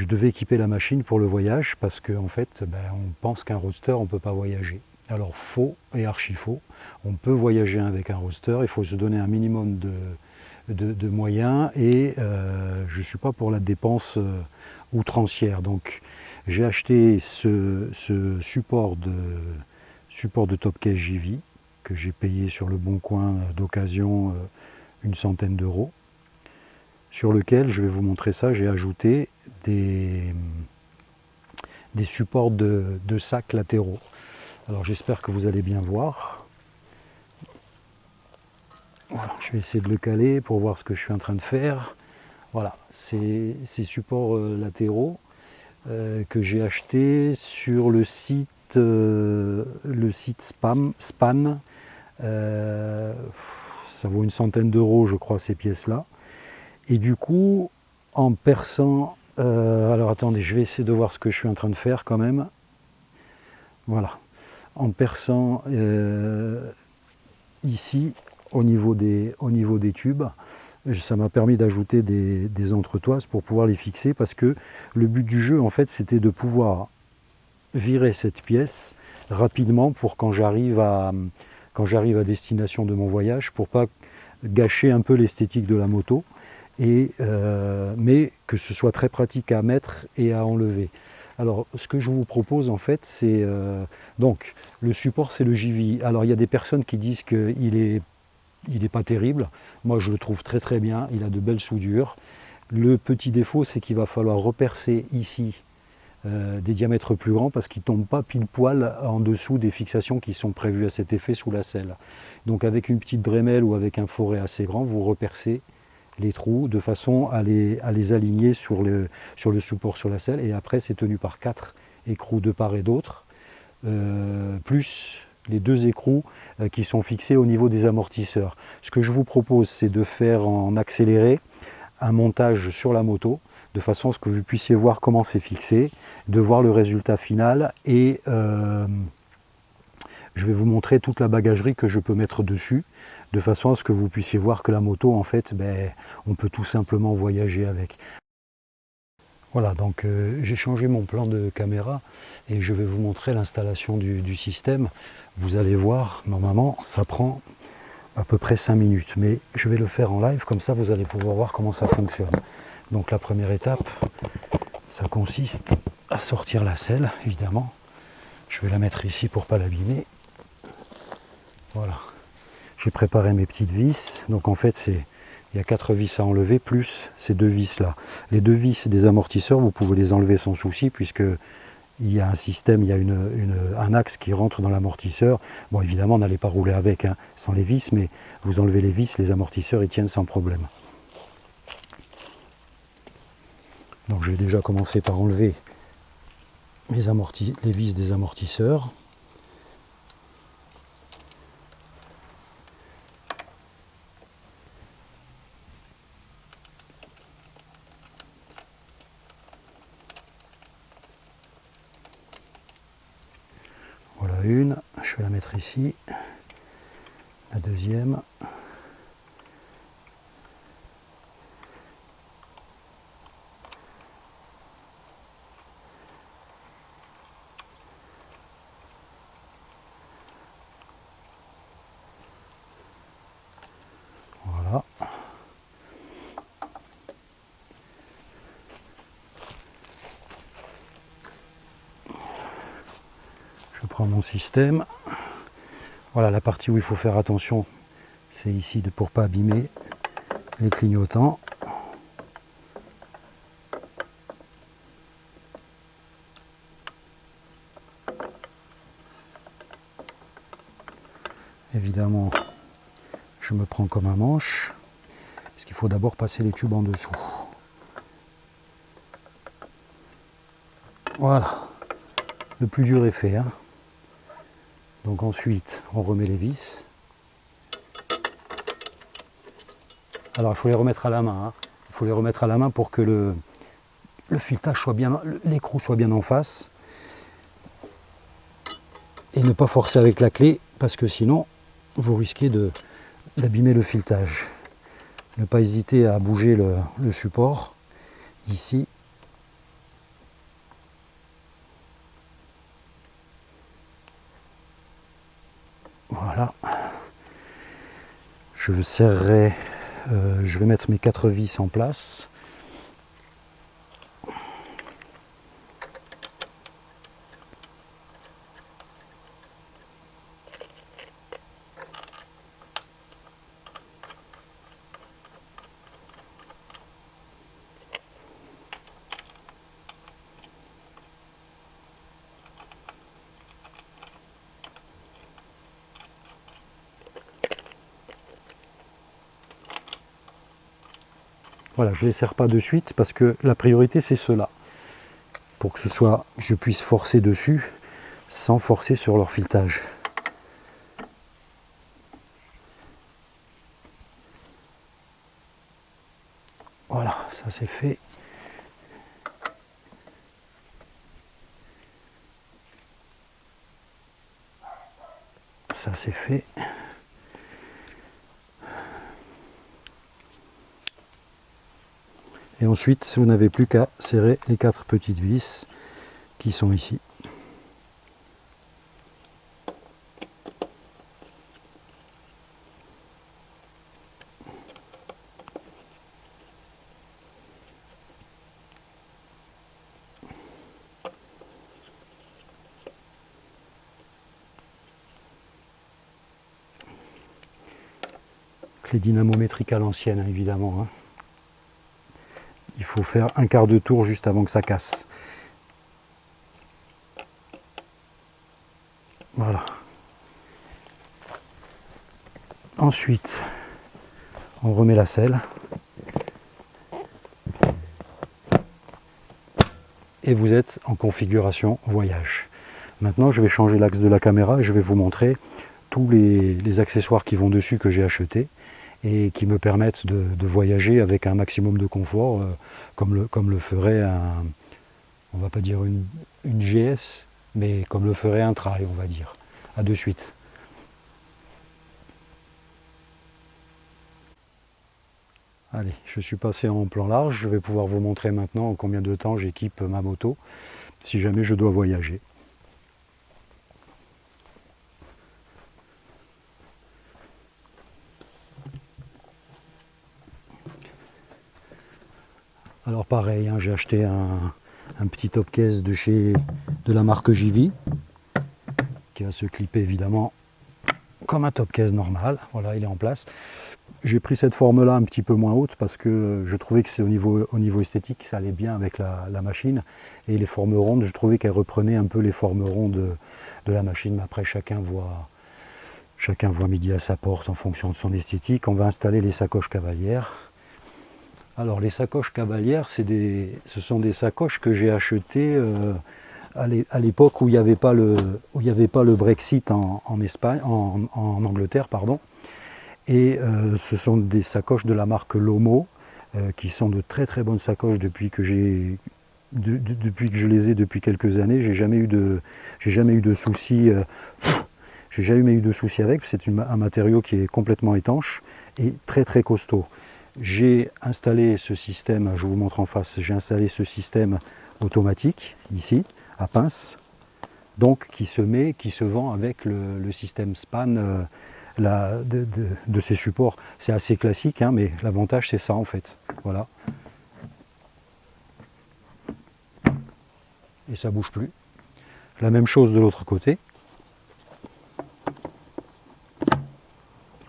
Je devais équiper la machine pour le voyage parce qu'en fait, on pense qu'un roadster, on ne peut pas voyager. Alors faux et archi faux. On peut voyager avec un roadster, il faut se donner un minimum de moyens et je ne suis pas pour la dépense outrancière. Donc j'ai acheté ce support de Topcase JV que j'ai payé sur le bon coin d'occasion une centaine d'euros, sur lequel, je vais vous montrer ça, j'ai ajouté des supports de sacs latéraux. Alors j'espère que vous allez bien voir. Voilà, je vais essayer de le caler pour voir ce que je suis en train de faire. Voilà, ces supports latéraux que j'ai achetés sur le site Span. Ça vaut une centaine d'euros, je crois, ces pièces-là. Et du coup, en perçant... alors attendez, je vais essayer de voir ce que je suis en train de faire quand même. Voilà. En perçant ici, au niveau des tubes, ça m'a permis d'ajouter des entretoises pour pouvoir les fixer, parce que le but du jeu, en fait, c'était de pouvoir virer cette pièce rapidement pour quand j'arrive à destination de mon voyage, pour pas gâcher un peu l'esthétique de la moto, mais que ce soit très pratique à mettre et à enlever. Alors ce que je vous propose en fait, c'est donc le support, c'est le JV. Alors il y a des personnes qui disent qu'il est pas terrible. Moi je le trouve très très bien, il a de belles soudures. Le petit défaut, c'est qu'il va falloir repercer ici des diamètres plus grands parce qu'ils ne tombent pas pile poil en dessous des fixations qui sont prévues à cet effet sous la selle. Donc avec une petite Dremel ou avec un forêt assez grand, vous repercez les trous de façon à les aligner sur le support sur la selle, et après c'est tenu par 4 écrous de part et d'autre, plus les 2 écrous qui sont fixés au niveau des amortisseurs. Ce que je vous propose, c'est de faire en accéléré un montage sur la moto, de façon à ce que vous puissiez voir comment c'est fixé, de voir le résultat final, et je vais vous montrer toute la bagagerie que je peux mettre dessus, de façon à ce que vous puissiez voir que la moto, en fait, on peut tout simplement voyager avec. Voilà, donc j'ai changé mon plan de caméra et je vais vous montrer l'installation du système. Vous allez voir, normalement, ça prend à peu près 5 minutes, mais je vais le faire en live, comme ça vous allez pouvoir voir comment ça fonctionne. Donc la première étape, ça consiste à sortir la selle, évidemment. Je vais la mettre ici pour ne pas l'abîmer. Voilà. J'ai préparé mes petites vis. Donc en fait, il y a 4 vis à enlever, plus ces 2 vis là. Les 2 vis des amortisseurs, vous pouvez les enlever sans souci, puisque il y a un système, il y a un axe qui rentre dans l'amortisseur. Bon, évidemment, n'allez pas rouler avec, hein, sans les vis, mais vous enlevez les vis, les amortisseurs, ils tiennent sans problème. Donc je vais déjà commencer par enlever les vis des amortisseurs. Voilà une, je vais la mettre ici. La deuxième. Voilà. Je prends mon système. Voilà, la partie où il faut faire attention, c'est ici pour ne pas abîmer les clignotants. Évidemment, je me prends comme un manche, parce qu'il faut d'abord passer les tubes en dessous. Voilà, le plus dur est fait, hein. Donc ensuite, on remet les vis. Alors il faut les remettre à la main, hein. Il faut les remettre à la main pour que le filetage soit bien, l'écrou soit bien en face. Et ne pas forcer avec la clé, parce que sinon, vous risquez d'abîmer le filetage. Ne pas hésiter à bouger le support, ici. Voilà. Je serrerai, je vais mettre mes 4 vis en place. Voilà, je ne les serre pas de suite parce que la priorité c'est cela. Pour que je puisse forcer dessus sans forcer sur leur filetage. Voilà, ça c'est fait. Ça c'est fait. Et ensuite, vous n'avez plus qu'à serrer les 4 petites vis qui sont ici. Clé dynamométrique à l'ancienne, hein, évidemment. Hein. Il faut faire un quart de tour juste avant que ça casse. Voilà. Ensuite, on remet la selle. Et vous êtes en configuration voyage. Maintenant, je vais changer l'axe de la caméra et je vais vous montrer tous les accessoires qui vont dessus que j'ai achetés et qui me permettent de voyager avec un maximum de confort, comme le ferait un, on va pas dire une GS, mais comme le ferait un trail, on va dire. À de suite. Allez, je suis passé en plan large, je vais pouvoir vous montrer maintenant en combien de temps j'équipe ma moto, si jamais je dois voyager. Alors pareil, hein, j'ai acheté un petit top case de la marque JV, qui va se clipper évidemment comme un top case normal. Voilà, il est en place. J'ai pris cette forme là un petit peu moins haute parce que je trouvais que c'est au niveau esthétique, ça allait bien avec la machine. Et les formes rondes, je trouvais qu'elles reprenaient un peu les formes rondes de la machine. Mais après, chacun voit midi à sa porte en fonction de son esthétique. On va installer les sacoches cavalières. Alors les sacoches cavalières, ce sont des sacoches que j'ai achetées à l'époque où il n'y avait pas le Brexit en Angleterre, pardon. Et ce sont des sacoches de la marque Lomo, qui sont de très très bonnes sacoches depuis que je les ai depuis quelques années. J'ai jamais eu de soucis. J'ai jamais eu de soucis avec. C'est un matériau qui est complètement étanche et très très costaud. J'ai installé ce système, je vous montre en face, j'ai installé ce système automatique ici, à pince, donc qui se vend avec le système span de ces supports. C'est assez classique, hein, mais l'avantage c'est ça en fait. Voilà. Et ça bouge plus. La même chose de l'autre côté.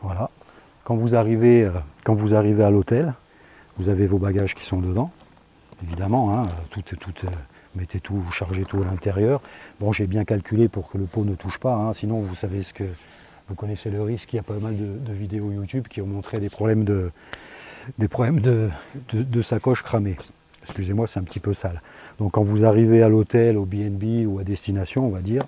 Voilà. Quand vous arrivez à l'hôtel, vous avez vos bagages qui sont dedans, évidemment, hein, mettez tout, vous chargez tout à l'intérieur. Bon, j'ai bien calculé pour que le pot ne touche pas, hein, sinon vous savez vous connaissez le risque, il y a pas mal de vidéos YouTube qui ont montré des problèmes de sacoches cramées. Excusez-moi, c'est un petit peu sale. Donc quand vous arrivez à l'hôtel, au B&B ou à destination, on va dire,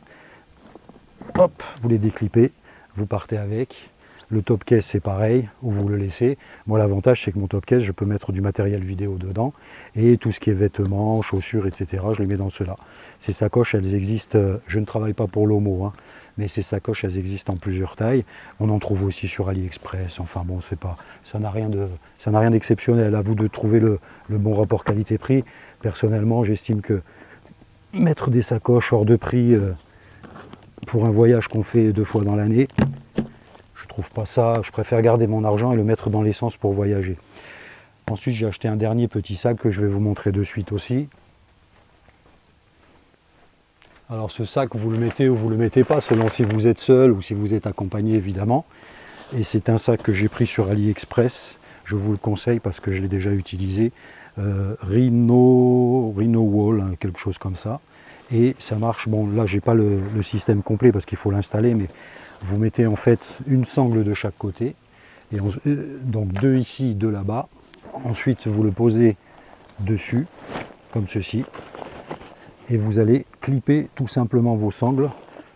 hop, vous les déclipez, vous partez avec. Le top case c'est pareil, où vous le laissez. Moi l'avantage c'est que mon top case, je peux mettre du matériel vidéo dedans et tout ce qui est vêtements, chaussures, etc. je les mets dans cela. Ces sacoches elles existent, je ne travaille pas pour Lomo, hein, mais ces sacoches elles existent en plusieurs tailles. On en trouve aussi sur AliExpress, enfin bon, ça n'a rien d'exceptionnel. À vous de trouver le bon rapport qualité-prix. Personnellement j'estime que mettre des sacoches hors de prix pour un voyage qu'on fait 2 fois dans l'année, trouve pas ça, je préfère garder mon argent et le mettre dans l'essence pour voyager. Ensuite, j'ai acheté un dernier petit sac que je vais vous montrer de suite aussi. Alors ce sac, vous le mettez ou vous le mettez pas, selon si vous êtes seul ou si vous êtes accompagné évidemment. Et c'est un sac que j'ai pris sur AliExpress. Je vous le conseille parce que je l'ai déjà utilisé. Rhino Wall, hein, quelque chose comme ça. Et ça marche, bon là j'ai pas le système complet parce qu'il faut l'installer, mais vous mettez en fait une sangle de chaque côté. Et donc deux ici, deux là-bas. Ensuite vous le posez dessus, comme ceci. Et vous allez clipper tout simplement vos sangles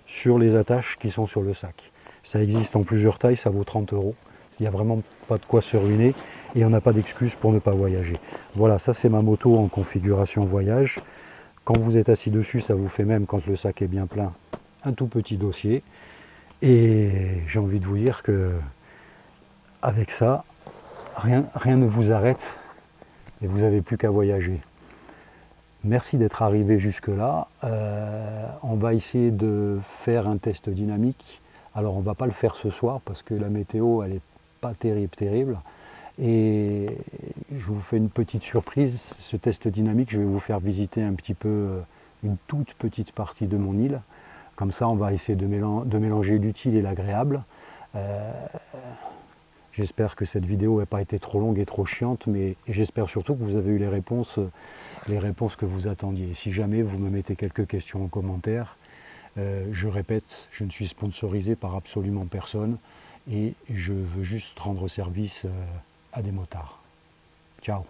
sur les attaches qui sont sur le sac. Ça existe en plusieurs tailles, ça vaut 30 €. Il n'y a vraiment pas de quoi se ruiner et on n'a pas d'excuse pour ne pas voyager. Voilà, ça c'est ma moto en configuration voyage. Quand vous êtes assis dessus, ça vous fait même, quand le sac est bien plein, un tout petit dossier. Et j'ai envie de vous dire que avec ça, rien ne vous arrête et vous n'avez plus qu'à voyager. Merci d'être arrivé jusque-là. On va essayer de faire un test dynamique. Alors on ne va pas le faire ce soir parce que la météo elle n'est pas terrible. Et je vous fais une petite surprise. Ce test dynamique, je vais vous faire visiter un petit peu une toute petite partie de mon île. Comme ça on va essayer de mélanger l'utile et l'agréable. J'espère que cette vidéo n'a pas été trop longue et trop chiante, mais j'espère surtout que vous avez eu les réponses que vous attendiez. Si jamais vous me mettez quelques questions en commentaire, je répète, je ne suis sponsorisé par absolument personne et je veux juste rendre service à des motards. Ciao.